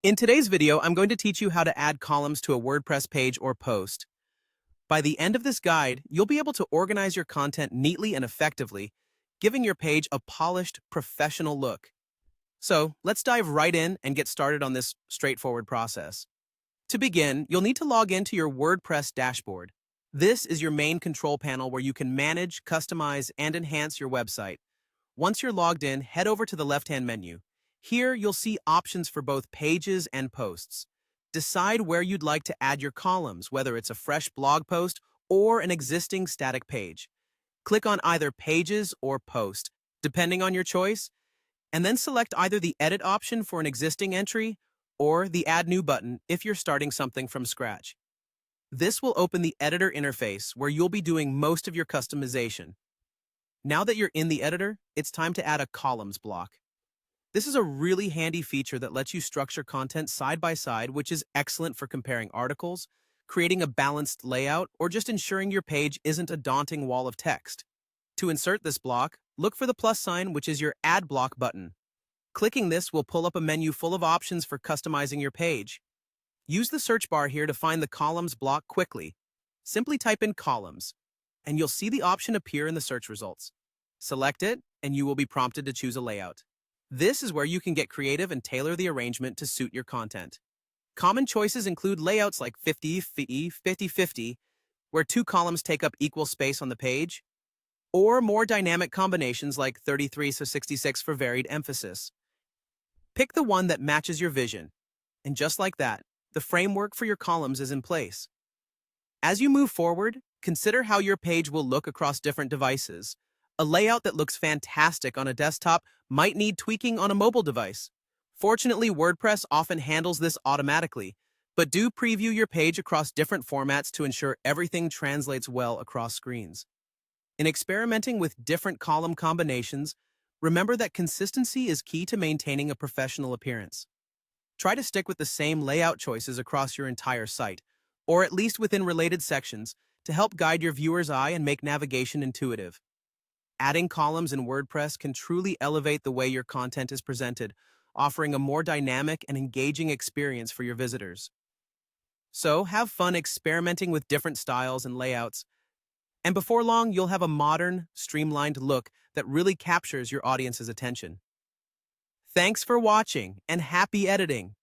In today's video, I'm going to teach you how to add columns to a WordPress page or post. By the end of this guide, you'll be able to organize your content neatly and effectively, giving your page a polished, professional look. So let's dive right in and get started on this straightforward process. To begin, you'll need to log into your WordPress dashboard. This is your main control panel where you can manage, customize, and enhance your website. Once you're logged in, head over to the left-hand menu. Here, you'll see options for both pages and posts. Decide where you'd like to add your columns, whether it's a fresh blog post or an existing static page. Click on either Pages or Post, depending on your choice, and then select either the Edit option for an existing entry or the Add New button if you're starting something from scratch. This will open the editor interface where you'll be doing most of your customization. Now that you're in the editor, it's time to add a columns block. This is a really handy feature that lets you structure content side by side, which is excellent for comparing articles, creating a balanced layout, or just ensuring your page isn't a daunting wall of text. To insert this block, look for the plus sign, which is your Add Block button. Clicking this will pull up a menu full of options for customizing your page. Use the search bar here to find the columns block quickly. Simply type in columns, and you'll see the option appear in the search results. Select it, and you will be prompted to choose a layout. This is where you can get creative and tailor the arrangement to suit your content. Common choices include layouts like 50-50, where two columns take up equal space on the page, or more dynamic combinations like 33-66 for varied emphasis. Pick the one that matches your vision, and just like that, the framework for your columns is in place. As you move forward, consider how your page will look across different devices. A layout that looks fantastic on a desktop might need tweaking on a mobile device. Fortunately, WordPress often handles this automatically, but do preview your page across different formats to ensure everything translates well across screens. In experimenting with different column combinations, remember that consistency is key to maintaining a professional appearance. Try to stick with the same layout choices across your entire site, or at least within related sections, to help guide your viewer's eye and make navigation intuitive. Adding columns in WordPress can truly elevate the way your content is presented, offering a more dynamic and engaging experience for your visitors. So, have fun experimenting with different styles and layouts, and before long, you'll have a modern, streamlined look that really captures your audience's attention. Thanks for watching, and happy editing!